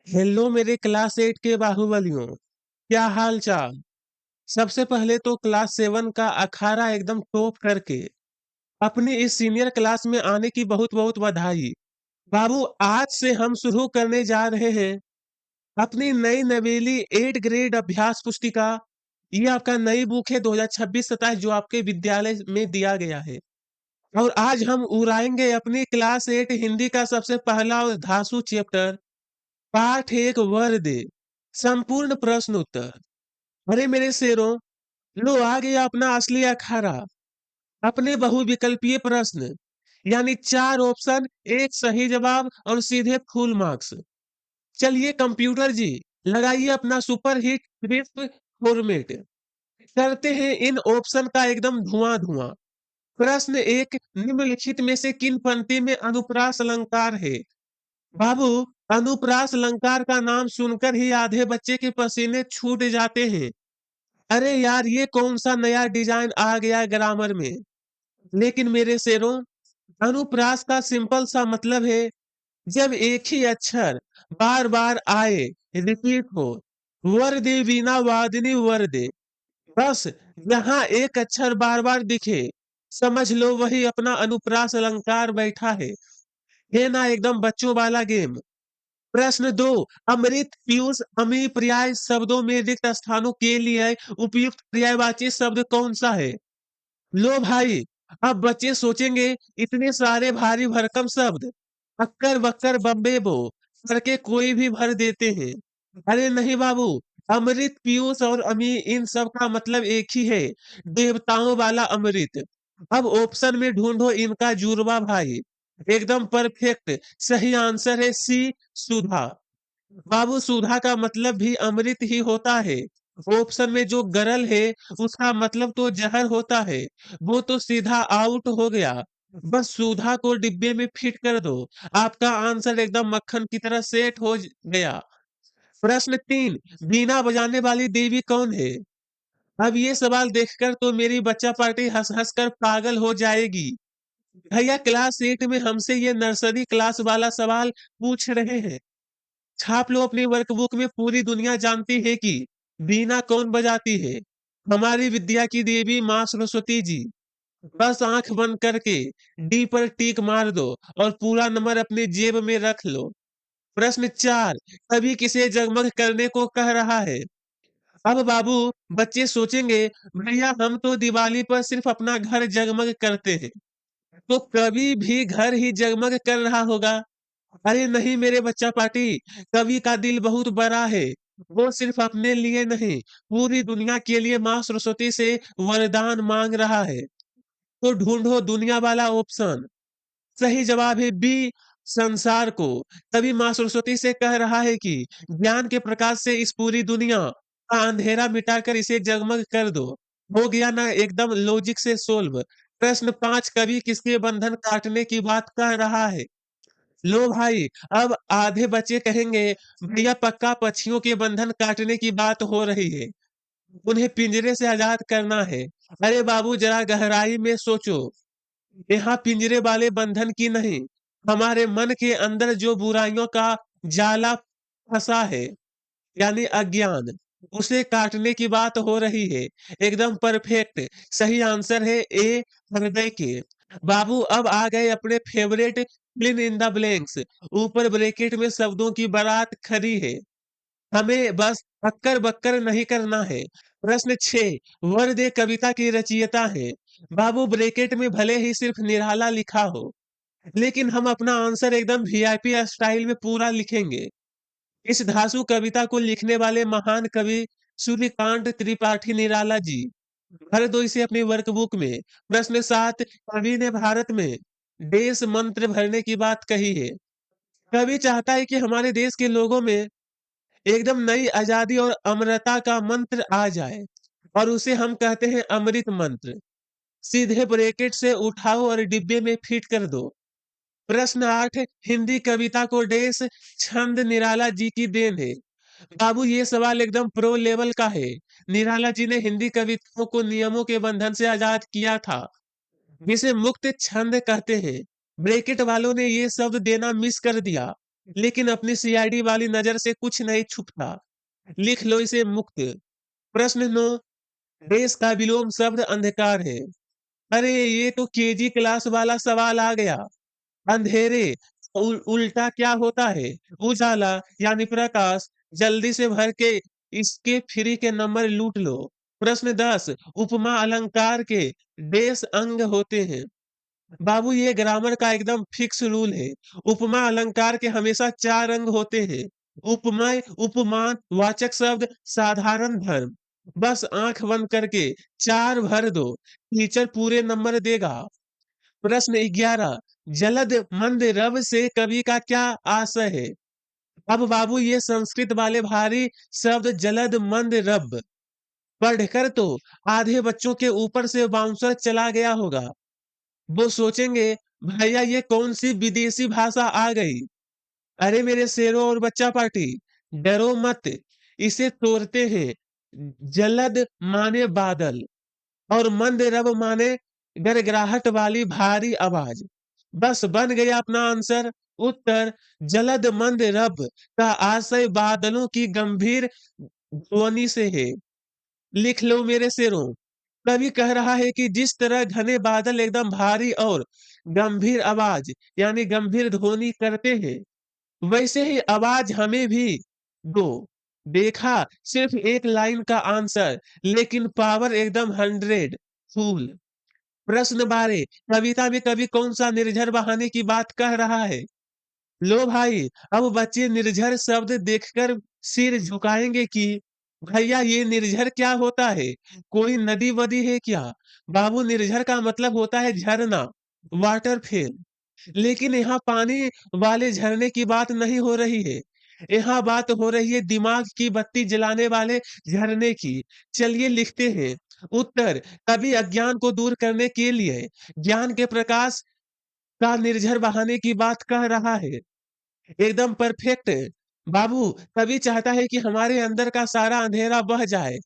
Hello मेरे class 8 के बाहुबलियों। क्या हाल चाल। सबसे पहले तो क्लास 7 का अखाड़ा एकदम टॉप करके अपने इस सीनियर क्लास में आने की बहुत बहुत बधाई। बाबू, आज से हम शुरू करने जा रहे हैं अपनी नई नवेली 8 ग्रेड अभ्यास पुस्तिका। ये आपका नई बुक है 2026-27 जो आपके विद्यालय में दिया गया है। और आज हम उड़ाएंगे अपनी क्लास 8 हिंदी का सबसे पहला और धांसू चैप्टर, पाठ एक, वर्द, संपूर्ण प्रश्न उत्तर। अरे मेरे शेरों, लो आ गया अपना असली अखाड़ा। अपने बहुविकल्पीय प्रश्न, यानी 4 ऑप्शन, एक सही जवाब और सीधे फुल मार्क्स। चलिए कंप्यूटर जी, लगाइए अपना सुपर हिट क्रिस्प फॉर्मेट। करते हैं इन ऑप्शन का एकदम धुआं धुआं। प्रश्न एक, निम्नलिखित में से किन पंक्ति में अनुप्रास अलंकार है? बाबू, अनुप्रास अलंकार का नाम सुनकर ही आधे बच्चे के पसीने छूट जाते हैं। अरे यार, ये कौन सा नया डिजाइन आ गया ग्रामर में। लेकिन मेरे शेरों, अनुप्रास का सिंपल सा मतलब है जब एक ही अक्षर बार बार आए, रिपीट हो। वर्दे वीणा वादिनी वर्दे, बस यहाँ एक अक्षर बार बार दिखे, समझ लो वही अपना अनुप्रास अलंकार बैठा है ना एकदम बच्चों वाला गेम। प्रश्न दो, अमृत, पीयूष, अमी पर्याय शब्दों में रिक्त स्थानों के लिए उपयुक्त पर्यायवाची शब्द कौन सा है? लो भाई, अब बच्चे सोचेंगे इतने सारे भारी भरकम शब्द, अक्कर बक्कर बम्बे बो करके कोई भी भर देते हैं। अरे नहीं बाबू, अमृत, पीयूष और अमी इन सब का मतलब एक ही है, देवताओं वाला अमृत। अब ऑप्शन में ढूंढो इनका जुड़वा भाई। एकदम परफेक्ट सही आंसर है सी, सुधा। बाबू, सुधा का मतलब भी अमृत ही होता है। ऑप्शन में जो गरल है उसका मतलब तो जहर होता है, वो तो सीधा आउट हो गया। बस सुधा को डिब्बे में फिट कर दो, आपका आंसर एकदम मक्खन की तरह सेट हो गया। प्रश्न तीन, बीना बजाने वाली देवी कौन है? अब ये सवाल देखकर तो मेरी बच्चा पार्टी हंस हंस कर पागल हो जाएगी। भैया, क्लास 8 में हमसे ये नर्सरी क्लास वाला सवाल पूछ रहे हैं। छाप लो अपनी वर्कबुक में, पूरी दुनिया जानती है कि बीना कौन बजाती है। हमारी विद्या की देवी माँ सरस्वती जी। बस आंख बंद करके डी पर टिक मार दो और पूरा नंबर अपनी जेब में रख लो। प्रश्न चार, कभी किसे जगमग करने को कह रहा है? अब बाबू, बच्चे सोचेंगे भैया हम तो दिवाली पर सिर्फ अपना घर जगमग करते हैं, तो कभी भी घर ही जगमग कर रहा होगा। अरे नहीं मेरे बच्चा पार्टी, कवि का दिल बहुत बड़ा है। वो सिर्फ अपने लिए नहीं, पूरी दुनिया के लिए माँ सरस्वती से वरदान मांग रहा है। तो ढूंढो दुनिया वाला ऑप्शन। सही जवाब है बी, संसार को। तभी माँ सरस्वती से कह रहा है कि ज्ञान के प्रकाश से इस पूरी दुनिया का अंधेरा मिटाकर इसे जगमग कर दो। हो गया ना एकदम लॉजिक से सोल्व। प्रश्न पांच, कवि किसके बंधन काटने की बात कह रहा है? लो भाई, अब आधे बच्चे कहेंगे भैया पक्का पक्षियों के बंधन काटने की बात हो रही है, उन्हें पिंजरे से आजाद करना है। अरे बाबू, जरा गहराई में सोचो, यहाँ पिंजरे वाले बंधन की नहीं, हमारे मन के अंदर जो बुराइयों का जाला फंसा है, यानी अज्ञान, उसे काटने की बात हो रही है। एकदम परफेक्ट सही आंसर है ए, हृदय के। बाबू, अब आ गए अपने favourite fill in the blanks. ऊपर ब्रैकेट में शब्दों की बारात खड़ी है, हमें बस अक्कर बक्कर नहीं करना है। प्रश्न 6, वर्दे कविता की रचयिता है? बाबू, ब्रैकेट में भले ही सिर्फ निराला लिखा हो, लेकिन हम अपना आंसर एकदम वीआईपी स्टाइल में पूरा लिखेंगे। इस धांसू कविता को लिखने वाले महान कवि सूर्यकांत त्रिपाठी निराला जी। भर दो इसे अपनी वर्कबुक में। प्रश्न 7, कवि ने भारत में देश मंत्र भरने की बात कही है। कवि चाहता है कि हमारे देश के लोगों में एकदम नई आजादी और अमरता का मंत्र आ जाए, और उसे हम कहते हैं अमृत मंत्र। सीधे ब्रैकेट से उठाओ और डिब्बे में फिट कर दो। प्रश्न 8, हिंदी कविता को देश छंद निराला जी की देन है। बाबू, ये सवाल एकदम प्रो लेवल का है। निराला जी ने हिंदी कविताओं को नियमों के बंधन से आजाद किया था, जिसे मुक्त छंद कहते हैं। ब्रैकेट वालों ने ये शब्द देना मिस कर दिया। लेकिन अपनी सीआईडी वाली नजर से कुछ नहीं छुपता। लिख लो इसे मुक्त। प्रश्न 9, देश का विलोम शब्द अंधकार है। अरे ये तो केजी क्लास वाला सवाल आ गया। अंधेरे उल्टा क्या होता है? उजाला यानी प्रकाश। जल्दी से भर के इसके फ्री के नंबर लूट लो। प्रश्न 10, उपमा अलंकार के देश अंग होते हैं। बाबू ये ग्रामर का एकदम फिक्स रूल है। उपमा अलंकार के हमेशा 4 अंग होते हैं। उपमेय, उपमान, वाचक शब्द, साधारण धर्म। बस आंख बंद करके 4 भर दो, टीचर पूरे नंबर देगा। प्रश्न 11, जलद मंद रव से कवि का क्या आशय है? अब बाबू ये संस्कृत वाले भारी शब्द जलद मंद रव पढ़कर तो आधे बच्चों के ऊपर से बाउंसर चला गया होगा। वो सोचेंगे भैया ये कौन सी विदेशी भाषा आ गई। अरे मेरे शेरों और बच्चा पार्टी, डरो मत। इसे तोड़ते हैं। जलद माने बादल और मंद रव माने गड़गड़ाहट वाली भारी आवाज। बस बन गया अपना आंसर। उत्तर जलद मंद रव का आशय बादलों की गंभीर ध्वनि से है। लिख लो मेरे शेरों। कवि कह रहा है कि जिस तरह घने बादल एकदम भारी और गंभीर आवाज यानी गंभीर ध्वनि करते हैं, वैसे ही आवाज हमें भी दो। देखा, सिर्फ एक लाइन का आंसर, लेकिन पावर एकदम 100 फूल। प्रश्न 12, कविता में कवि कौन सा निर्झर बहाने की बात कह रहा है? लो भाई, अब बच्चे निर्झर शब्द देखकर सिर झुकाएंगे कि भैया ये निर्झर क्या होता है? कोई नदी वदी है क्या? बाबू निर्झर का मतलब होता है झरना, वाटरफेल। लेकिन यहाँ पानी वाले झरने की बात नहीं हो रही है। यहाँ बात हो रही है दिमाग की बत्ती जलाने वाले झरने की। चलिए लिखते हैं। उत्तर, कवि अज्ञान को दूर करने के लिए ज्ञान के प्रकाश का निर्झर बहाने की बात कह रहा है। एकदम परफेक्ट। बाबू, कवि चाहता है कि हमारे अंदर का सारा अंधेरा बह जाए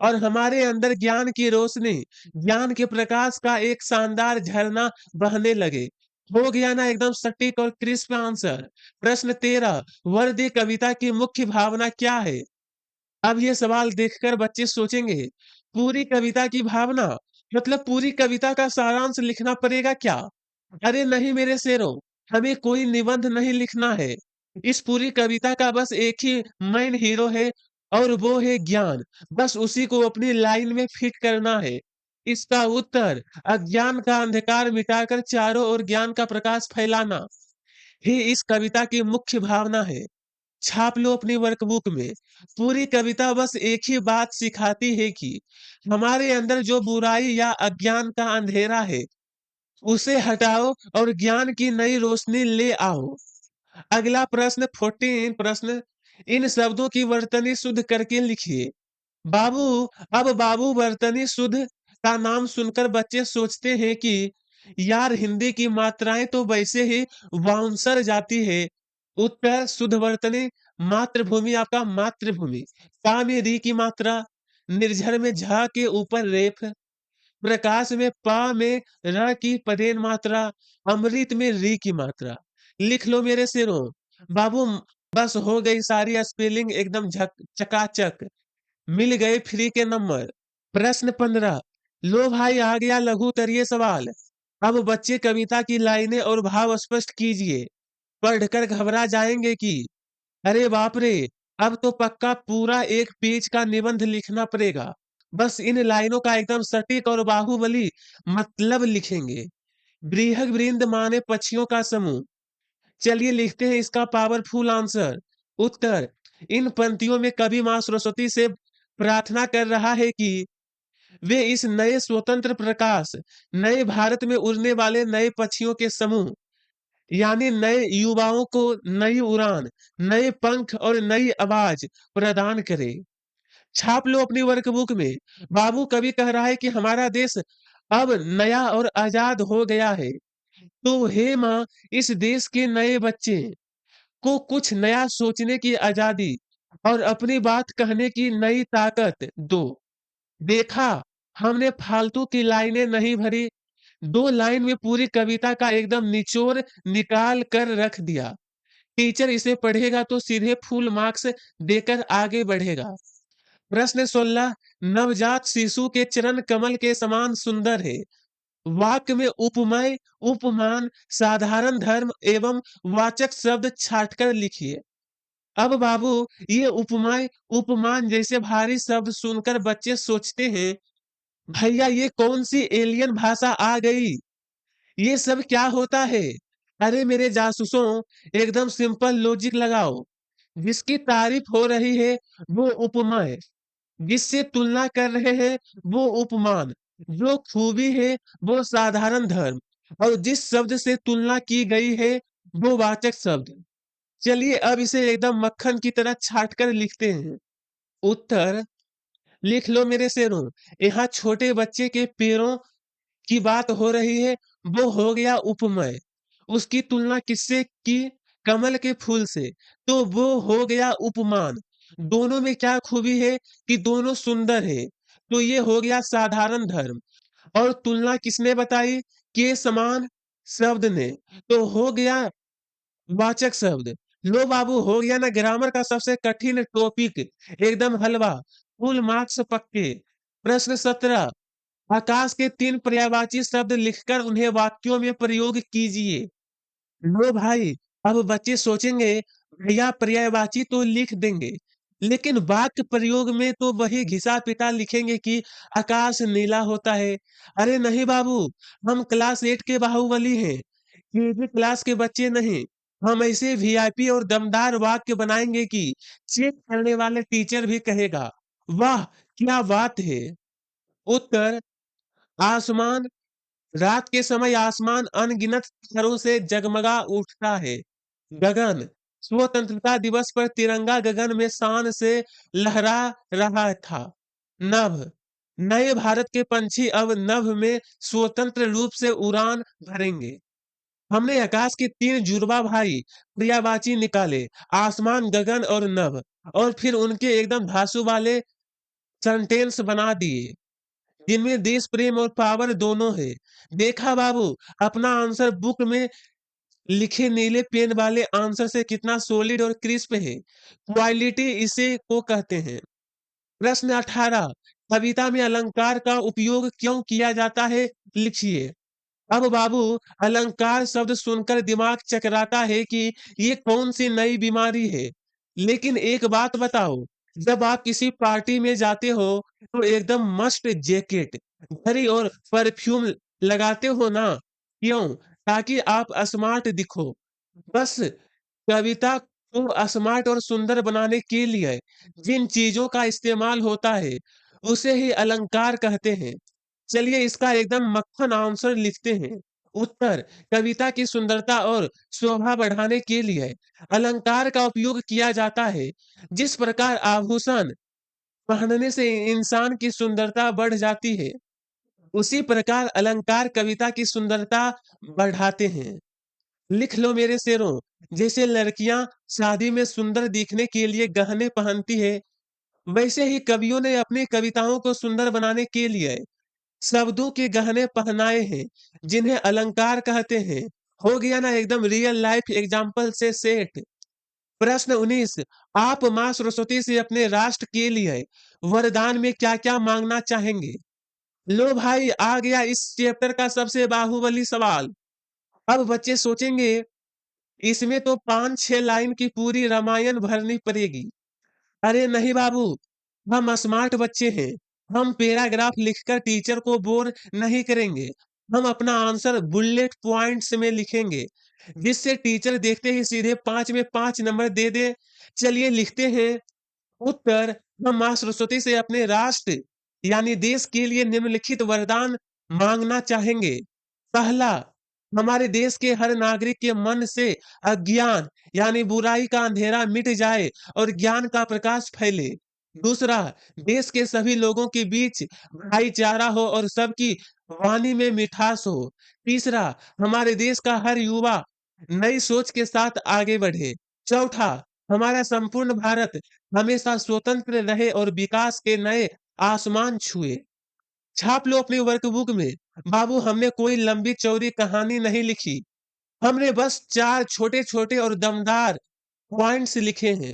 और हमारे अंदर ज्ञान की रोशनी, ज्ञान के प्रकाश का एक शानदार झरना बहने लगे। हो गया ना एकदम सटीक और क्रिस्प आंसर। प्रश्न 13, वर्दी कविता की मुख्य भावना क्या है? अब ये सवाल देखकर बच्चे सोचेंगे पूरी कविता की भावना मतलब पूरी कविता का सारांश लिखना पड़ेगा क्या? अरे नहीं मेरे शेरों, हमें कोई निबंध नहीं लिखना है। इस पूरी कविता का बस एक ही मेन हीरो है और वो है ज्ञान। बस उसी को अपनी लाइन में फिट करना है। इसका उत्तर अज्ञान का अंधकार मिटाकर चारों ओर ज्ञान का प्रकाश फैलाना ही इस कविता की मुख्य भावना है। छाप लो अपनी वर्कबुक में। पूरी कविता बस एक ही बात सिखाती है कि हमारे अंदर जो बुराई या अज्ञान का अंधेरा है, उसे हटाओ और ज्ञान की नई रोशनी ले आओ। अगला प्रश्न 14 प्रश्न, इन शब्दों की वर्तनी शुद्ध करके लिखिए। बाबू, अब बाबू वर्तनी शुद्ध का नाम सुनकर बच्चे सोचते हैं कि यार हिंदी की मात्राएं तो वैसे ही बाउंसर जाती है। उत्तर शुद्ध वर्तनी, मातृभूमि आपका मातृभूमि, का में री की मात्रा, निर्झर में झा के ऊपर रेफ, प्रकाश में पा में र की पदेन मात्रा, अमृत में री की मात्रा। लिख लो मेरे शेरों। बाबू, बस हो गई सारी स्पेलिंग एकदम चकाचक। मिल गए फ्री के नंबर। प्रश्न 15, लो भाई आ गया लघु उत्तरीय सवाल। अब बच्चे कविता की लाइनें और भाव स्पष्ट कीजिए। पढ़कर घबरा जाएंगे कि अरे बाप रे, अब तो पक्का पूरा एक पेज का निबंध लिखना पड़ेगा। बस इन लाइनों का एकदम सटीक और बाहुबली मतलब लिखेंगे। बृहद वृंद माने पक्षियों का समूह। चलिए लिखते हैं इसका पावरफुल आंसर। उत्तर, इन पंक्तियों में कवि मां सरस्वती से प्रार्थना कर रहा है कि वे इस नए स्वतंत्र प्रकाश, नए भारत में उड़ने वाले नए पक्षियों के समूह यानी नए युवाओं को नई उड़ान, नए पंख और नई आवाज प्रदान करे। छाप लो अपनी वर्कबुक में। बाबू, कवि कह रहा है कि हमारा देश अब नया और आजाद हो गया है। तो हे माँ, इस देश के नए बच्चे को कुछ नया सोचने की आजादी और अपनी बात कहने की नई ताकत दो। देखा, हमने फालतू की लाइनें नहीं भरी, 2 लाइन में पूरी कविता का एकदम निचोड़ निकाल कर रख दिया। टीचर इसे पढ़ेगा तो सीधे फुल मार्क्स देकर आगे बढ़ेगा। प्रश्न 16, नवजात शिशु के चरण कमल के समान सुंदर है। वाक्य में उपमेय, उपमान, साधारण धर्म एवं वाचक शब्द छांटकर लिखिए। अब बाबू, ये उपमेय, उपमान जैसे भारी शब्द सुनकर बच्चे सोचते हैं, भैया ये कौन सी एलियन भाषा आ गई? ये सब क्या होता है? अरे मेरे जासूसों, एकदम सिंपल लॉजिक लगाओ। जिसकी तारीफ हो रही है वो उपमेय, जिससे तुलना कर रहे हैं वो उपमान, जो खूबी है वो साधारण धर्म, और जिस शब्द से तुलना की गई है वो वाचक शब्द। चलिए अब इसे एकदम मक्खन की तरह छाट कर लिखते हैं। उत्तर लिख लो मेरे शेरों। यहाँ छोटे बच्चे के पैरों की बात हो रही है, वो हो गया उपमेय। उसकी तुलना किससे की? कमल के फूल से, तो वो हो गया उपमान। दोनों में क्या खूबी है कि दोनों सुंदर है, तो ये हो गया साधारण धर्म। और तुलना किसने बताई? के समान शब्द ने, तो हो गया वाचक शब्द। लो बाबू, हो गया ना ग्रामर का सबसे कठिन टॉपिक, एकदम हलवा, फुल मार्क्स पक्के। प्रश्न 17, आकाश के 3 पर्यायवाची शब्द लिखकर उन्हें वाक्यों में प्रयोग कीजिए। लो भाई, अब बच्चे सोचेंगे भैया पर्यायवाची तो लिख देंगे, लेकिन वाक्य प्रयोग में तो वही घिसा पिटा लिखेंगे कि आकाश नीला होता है। अरे नहीं बाबू, हम क्लास 8 के बाहुबली हैं, केजी क्लास के बच्चे नहीं। हम ऐसे वीआईपी और दमदार वाक्य बनाएंगे कि चेक करने वाले टीचर भी कहेगा, वाह क्या बात है। उत्तर, आसमान, रात के समय आसमान अनगिनत तारों से जगमगा उठता है। गगन, स्वतंत्रता दिवस पर तिरंगा गगन में शान से लहरा रहा था। नभ, नए भारत के पंछी अब नभ में स्वतंत्र रूप से उड़ान भरेंगे। हमने आकाश के 3 जुड़वा भाई पर्यायवाची निकाले, आसमान, गगन और नभ, और फिर उनके एकदम धांसू वाले सेंटेंस बना दिए, जिनमें देश प्रेम और पावर दोनों है। देखा बाबू, अपना आंसर बुक में लिखे नीले पेन वाले आंसर से कितना सॉलिड और क्रिस्प है। क्वालिटी इसे को कहते हैं। प्रश्न 18, कविता में अलंकार का उपयोग क्यों किया जाता है? लिखिए। अब बाबू, अलंकार शब्द सुनकर दिमाग चकराता है कि ये कौन सी नई बीमारी है। लेकिन एक बात बताओ, जब आप किसी पार्टी में जाते हो तो एकदम मस्त जैकेट, घड़ी और परफ्यूम लगाते हो ना? क्यों? ताकि आप स्मार्ट दिखो। बस कविता को स्मार्ट और सुंदर बनाने के लिए जिन चीजों का इस्तेमाल होता है उसे ही अलंकार कहते हैं। चलिए इसका एकदम मक्खन आंसर लिखते हैं। उत्तर, कविता की सुंदरता और शोभा बढ़ाने के लिए अलंकार का उपयोग किया जाता है। जिस प्रकार आभूषण पहनने से इंसान की सुंदरता बढ़ जाती है, उसी प्रकार अलंकार कविता की सुंदरता बढ़ाते हैं। लिख लो मेरे शेरों, जैसे लड़कियां शादी में सुंदर दिखने के लिए गहने पहनती है, वैसे ही कवियों ने अपनी कविताओं को सुंदर बनाने के लिए शब्दों के गहने पहनाए हैं, जिन्हें अलंकार कहते हैं। हो गया ना एकदम रियल लाइफ एग्जाम्पल से सेट। प्रश्न 19, आप माँ सरस्वती से अपने राष्ट्र के लिए वरदान में क्या-क्या मांगना चाहेंगे? लो भाई, आ गया इस चैप्टर का सबसे बाहुबली सवाल। अब बच्चे सोचेंगे इसमें तो 5-6 लाइन की पूरी रामायण भरनी पड़ेगी। अरे नहीं बाबू, हम स्मार्ट बच्चे हैं। हम पैराग्राफ लिखकर टीचर को बोर नहीं करेंगे। हम अपना आंसर बुलेट पॉइंट्स में लिखेंगे, जिससे टीचर देखते ही सीधे 5 में 5 नंबर दे दे। चलिए लिखते हैं। उत्तर, हम माँ सरस्वती से अपने राष्ट्र यानी देश के लिए निम्नलिखित वरदान मांगना चाहेंगे। पहला, हमारे देश के हर नागरिक के मन से अज्ञान यानी बुराई का अंधेरा मिट जाए और ज्ञान का प्रकाश फैले। दूसरा, देश के सभी लोगों के बीच भाईचारा हो और सबकी वाणी में मिठास हो। तीसरा, हमारे देश का हर युवा नई सोच के साथ आगे बढ़े। चौथा, हमारा संपूर्ण भारत हमेशा स्वतंत्र रहे और विकास के नए आसमान छुए। छाप लो अपनी वर्कबुक में। बाबू, हमने कोई लंबी चौड़ी कहानी नहीं लिखी। हमने बस 4 छोटे-छोटे और दमदार पॉइंट्स लिखे हैं।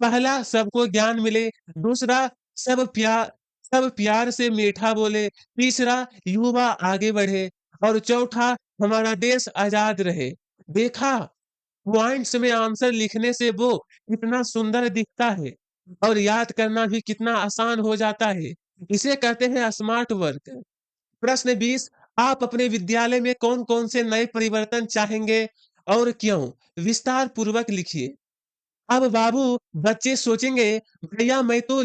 पहला सबको ज्ञान मिले, दूसरा सब प्यार सब प्यार से मीठा बोले, तीसरा युवा आगे बढ़े और चौथा हमारा देश आज़ाद रहे। देखा, पॉइंट्स में आंसर लिखने से वो कितना सुंदर दिखता है और याद करना भी कितना आसान हो जाता है। इसे कहते हैं स्मार्ट वर्क। प्रश्न 20, आप अपने विद्यालय में कौन-कौन से नए परिवर्तन चाहेंगे और क्यों? विस्तार पूर्वक लिखिए। अब बाबू बच्चे सोचेंगे, भैया मैं तो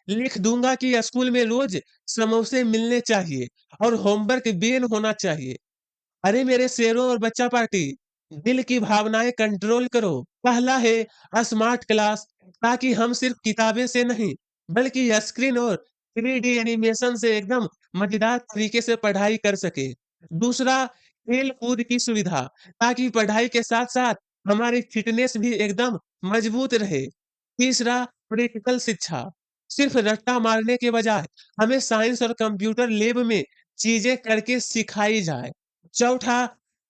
लिख दूंगा कि स्कूल में रोज समोसे मिलने चाहिए और होमवर्क बेन होना चाहिए। अरे मेरे शेरों और बच्चा पार्टी, दिल की भावनाएं कंट्रोल करो। पहला है स्मार्ट क्लास, ताकि हम सिर्फ किताबें से नहीं बल्कि स्क्रीन और 3D एनिमेशन से एकदम मजेदार तरीके से पढ़ाई कर सके। दूसरा, खेल कूद की सुविधा, ताकि पढ़ाई के साथ साथ हमारी फिटनेस भी एकदम मजबूत रहे। तीसरा, प्रैक्टिकल शिक्षा, सिर्फ रट्टा मारने के बजाय हमें साइंस और कंप्यूटर लैब में चीजें करके सिखाई जाए। चौथा,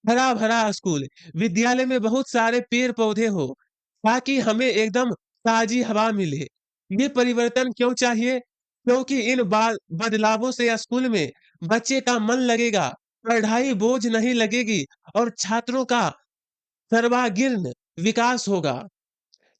हरा-भरा स्कूल, विद्यालय में बहुत सारे पेड़-पौधे हो, ताकि हमें एकदम ताज़ी हवा मिले। ये परिवर्तन क्यों चाहिए? क्योंकि इन बदलावों से स्कूल में बच्चे का मन लगेगा, पढ़ाई बोझ नहीं लगेगी और छात्रों का सर्वांगीण विकास होगा।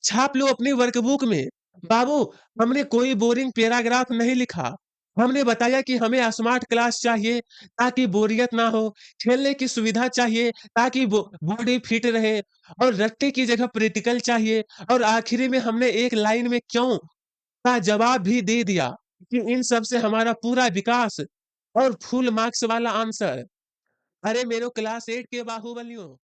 छाप लो अपनी वर्कबुक में। बाबू, हमने कोई बोरिंग पैराग्राफ नहीं लिखा। हमने बताया कि हमें स्मार्ट क्लास चाहिए ताकि बोरियत ना हो, खेलने की सुविधा चाहिए ताकि बॉडी फिट रहे और रट्टे की जगह प्रैक्टिकल चाहिए और आखिरी में हमने एक लाइन में क्यों का जवाब भी दे दिया कि इन सब से हमारा पूरा विकास और फुल मार्क्स वाला आंसर। अरे मेरो क्लास 8 के बाहुबलियों!